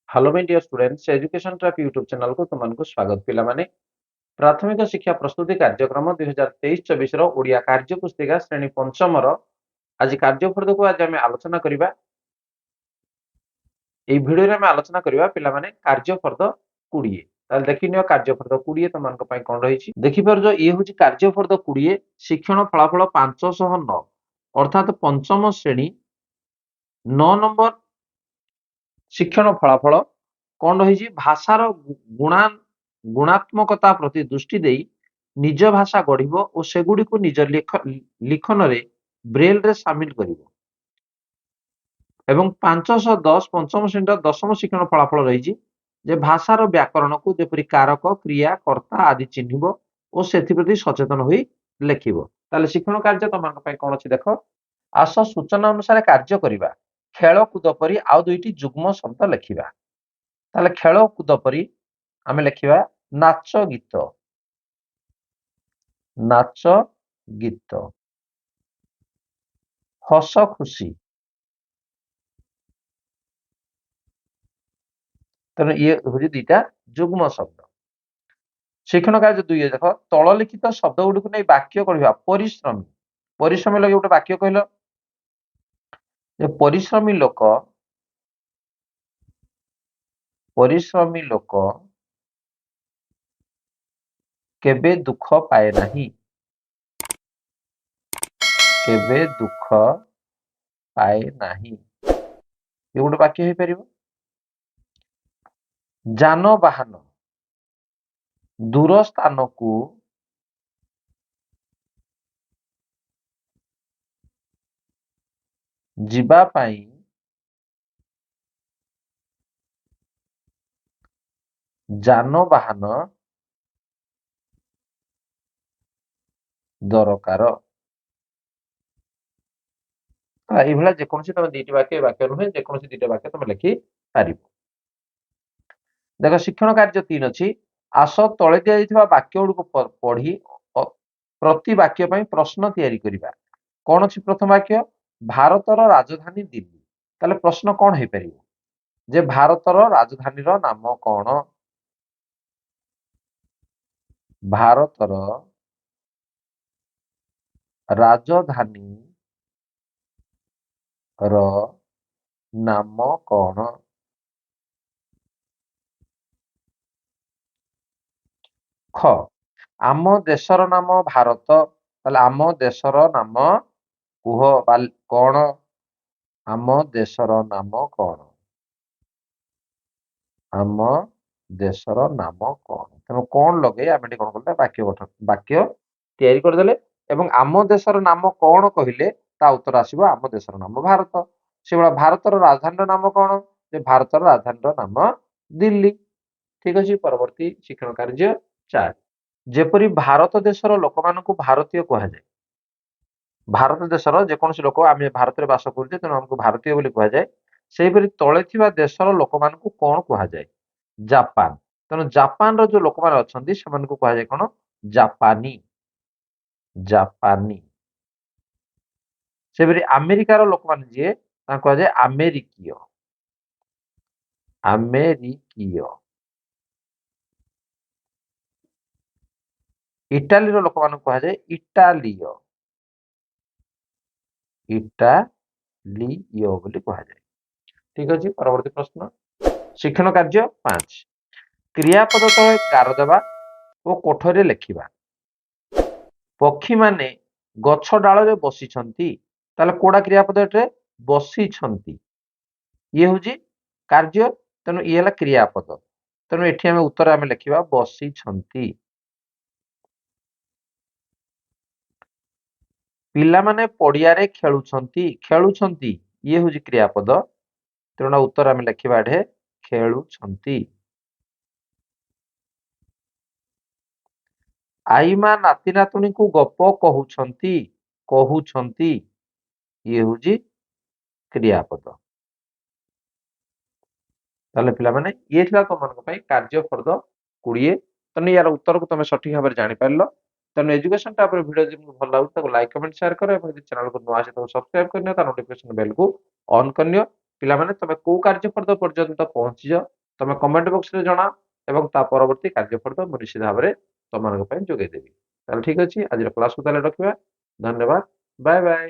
Hello my dear students education track YouTube channel को तुमको स्वागत पिला माने प्राथमिक शिक्षा प्रस्तुति कार्यक्रम 2023-24 रो ओडिया कार्य पुस्तिका श्रेणी पंचम रो आज कार्यफर्द को आज हम आलोचना करिबा। এই ভিডিওରେ ଆମେ ଆଲୋଚନା କରିବା ପିଲାମାନେ କାର୍ଯ୍ୟଫର୍ଦ 20। ତାହେଲେ ଦେଖିନିଅ କାର୍ଯ୍ୟଫର୍ଦ 20 ତମମାନଙ୍କ ପାଇଁ କଣ ରହିଛି ଦେଖିପାରୁଛ। ଇଏ ହେଉଛି କାର୍ଯ୍ୟଫର୍ଦ 20 ଶିକ୍ଷଣ ଫଳାଫଳ 509 ଅର୍ଥାତ ପଞ୍ଚମ ଶ୍ରେଣୀ 9 ନମ୍ବର ଶିକ୍ଷଣ ଫଳାଫଳ କଣ ରହିଛି ଭାଷାର ଗୁଣାତ୍ମକତା ପ୍ରତି ଦୃଷ୍ଟି ଦେଇ ନିଜ ଭାଷା ଗଢିବ ଓ ସେଗୁଡ଼ିକୁ ନିଜ ଲିଖନରେ ବ୍ରେଲରେ ସାମିଲ କରିବ। ଏବଂ 510 ପଞ୍ଚମ ଶ୍ରେଣୀର ଦଶମ ଶିକ୍ଷଣ ଫଳାଫଳ ରହିଛି ଯେ ଭାଷାର ବ୍ୟାକରଣକୁ ଯେପରି କାରକ କ୍ରିୟା କର୍ତ୍ତା ଆଦି ଚିହ୍ନିବ ଓ ସେଥିପ୍ରତି ସଚେତନ ହୋଇ ଲେଖିବ। ତାହେଲେ ଶିକ୍ଷଣ କାର୍ଯ୍ୟ ତମମାନଙ୍କ ପାଇଁ କଣ ଅଛି ଦେଖ। ଆସ ସୂଚନା ଅନୁସାରେ କାର୍ଯ୍ୟ କରିବା। ଖେଳକୁଦ ପରି ଆଉ ଦୁଇଟି ଯୁଗ୍ମ ଶବ୍ଦ ଲେଖିବା। ତାହେଲେ ଖେଳକୁଦ ପରି ଆମେ ଲେଖିବା ନାଚ ଗୀତ। ନାଚ ଗୀତ। ହସ ଖୁସି। ତେଣୁ ଇଏ ହେଉଛି ଦୁଇଟା ଯୁଗ୍ମ ଶବ୍ଦ। ଶିକ୍ଷଣ କାର୍ଯ୍ୟ 2 ଦେଖ ତଳ ଲିଖିତ ଶବ୍ଦ ଗୁଡ଼ିକୁ ନେଇ ବାକ୍ୟ କହିବା। ପରିଶ୍ରମୀ। ପରିଶ୍ରମୀ ଲାଗି ଗୋଟେ ବାକ୍ୟ କହିଲ ଯେ ପରିଶ୍ରମୀ ଲୋକ କେବେ ଦୁଃଖ ପାଏ ନାହିଁ। କେବେ ଦୁଃଖ ପାଏ ନାହିଁ ଏ ଗୋଟେ ବାକ୍ୟ ହେଇପାରିବ। ଯାନବାହନ ଦୂର ସ୍ଥାନକୁ ଯିବା ପାଇଁ ଯାନବାହନ ଦରକାର। এইভাবে যেকୌଣସି ତମେ ଦୁଇଟି ବାକ୍ୟ ନୁହେଁ ଯେକୌଣସି ଦୁଇଟା ବାକ୍ୟ ତମେ ଲେଖି ପାରିବ। ଦେଖ ଶିକ୍ଷଣ କାର୍ଯ୍ୟ 3 ଅଛି। ଆସ ତଳେ ଦିଆଯାଇଥିବା ବାକ୍ୟ ଗୁଡ଼ିକୁ ପଢି ପ୍ରତି ବାକ୍ୟ ପାଇଁ ପ୍ରଶ୍ନ ତିଆରି କରିବା। କଣ ଅଛି ପ୍ରଥମ ବାକ୍ୟ ଭାରତର ରାଜଧାନୀ ଦିଲ୍ଲୀ। ତାହେଲେ ପ୍ରଶ୍ନ କଣ ହେଇପାରିବ ଯେ ଭାରତର ରାଜଧାନୀର ନାମ କଣ। ଭାରତର ରାଜଧାନୀ ର ନାମ କଣ। ଖ ଆମ ଦେଶର ନାମ ଭାରତ। ତାହେଲେ ଆମ ଦେଶର ନାମ କୁହ କଣ। ଆମ ଦେଶର ନାମ କଣ। ଆମ ଦେଶର ନାମ କଣ। ତେଣୁ କଣ ଲଗେଇ ଆମେ କଣ କଲେ ବାକ୍ୟ ତିଆରି କରିଦେଲେ ଏବଂ ଆମ ଦେଶର ନାମ କଣ କହିଲେ ତା ଉତ୍ତର ଆସିବ ଆମ ଦେଶର ନାମ ଭାରତ। ସେଭଳିଆ ଭାରତର ରାଜଧାନୀର ନାମ କଣ ଯେ ଭାରତର ରାଜଧାନୀର ନାମ ଦିଲ୍ଲୀ। ଠିକ ଅଛି। ପରବର୍ତ୍ତୀ ଶିକ୍ଷଣ କାର୍ଯ୍ୟ 4 ଯେପରି ଭାରତ ଦେଶର ଲୋକମାନଙ୍କୁ ଭାରତୀୟ କୁହାଯାଏ। ଭାରତ ଦେଶର ଯେକୌଣସି ଲୋକ ଆମେ ଭାରତରେ ବାସ କରୁଛେ ତେଣୁ ଆମକୁ ଭାରତୀୟ ବୋଲି କୁହାଯାଏ। ସେହିପରି ତଳେ ଥିବା ଦେଶର ଲୋକମାନଙ୍କୁ କଣ କୁହାଯାଏ ଜାପାନ। ତେଣୁ ଜାପାନର ଯୋଉ ଲୋକମାନେ ଅଛନ୍ତି ସେମାନଙ୍କୁ କୁହାଯାଏ କଣ ଜାପାନୀ। ଜାପାନୀ। ସେପରି ଆମେରିକାର ଲୋକମାନେ ଯିଏ ତାଙ୍କୁ କୁହାଯାଏ ଆମେରିକୀୟ। ଆମେରିକୀୟ। ଇଟାଲୀର ଲୋକମାନଙ୍କୁ କୁହାଯାଏ ଇଟାଲୀୟ। ଇଟାଲୀୟ ବୋଲି କୁହାଯାଏ। ଠିକ ଅଛି। ପରବର୍ତ୍ତୀ ପ୍ରଶ୍ନ ଶିକ୍ଷଣ କାର୍ଯ୍ୟ 5 କ୍ରିୟାପଦ ତଳେ ଗାର ଦେବା ଓ କୋଠରେ ଲେଖିବା। ପକ୍ଷୀମାନେ ଗଛ ଡାଳରେ ବସିଛନ୍ତି। ତାହେଲେ କୋଉଟା କ୍ରିୟାପଦ ଏଠାରେ ବସିଛନ୍ତି ଇଏ ହଉଛି କାର୍ଯ୍ୟ ତେଣୁ ଇଏ ହେଲା କ୍ରିୟାପଦ। ତେଣୁ ଏଠି ଆମେ ଉତ୍ତର ଆମେ ଲେଖିବା ବସିଛନ୍ତି। ପିଲାମାନେ ପଡିଆରେ ଖେଳୁଛନ୍ତି। ଖେଳୁଛନ୍ତି ଇଏ ହଉଛି କ୍ରିୟାପଦ ତେଣୁ ଉତ୍ତର ଆମେ ଲେଖିବା ଏଠି ଖେଳୁଛନ୍ତି। ଆଈମା ନାତି ନାତୁଣୀଙ୍କୁ ଗପ କହୁଛନ୍ତି। କହୁଛନ୍ତି ଇଏ ହଉଛି କ୍ରିୟାପଦ। ତାହେଲେ ପିଲାମାନେ ଇଏ ଥିଲା ତମମାନଙ୍କ ପାଇଁ କାର୍ଯ୍ୟଫର୍ଦ 20। ତେଣୁ ୟାର ଉତ୍ତରକୁ ତମେ ସଠିକ ଭାବରେ ଜାଣିପାରିଲ। ତେଣୁ ଏଜୁକେशन ଟାପରେ ଭିଡିଓ ଯଦି ଭଲ ଲାଗୁଛି ତାକୁ ଲାଇକ୍ କମେଣ୍ଟ ସେୟାର କର ଏବଂ ଯଦି ଚ୍ୟାନେଲକୁ ନୂଆ ଆସିବ ତାକୁ ସବସ୍କ୍ରାଇବ କରିନିଅ ତା ନୋଟିଫିକେସନ ବେଲକୁ ଅନ୍ କରିନିଅ। ପିଲାମାନେ ତମେ କୋଉ କାର୍ଯ୍ୟଫର୍ଦ ପର୍ଯ୍ୟନ୍ତ ପହଞ୍ଚିଛ ତମେ କମେଣ୍ଟ ବକ୍ସରେ ଜଣାଅ ଏବଂ ତା ପରବର୍ତ୍ତୀ କାର୍ଯ୍ୟପଦ ମୁଁ ନିଶ୍ଚିତ ଭାବରେ ତମମାନଙ୍କ ପାଇଁ ଯୋଗେଇଦେବି। ତାହେଲେ ଠିକ ଅଛି, ଆଜିର କ୍ଲାସକୁ ତାହେଲେ ରଖିବା। ଧନ୍ୟବାଦ, ବାଏ ବାଏ।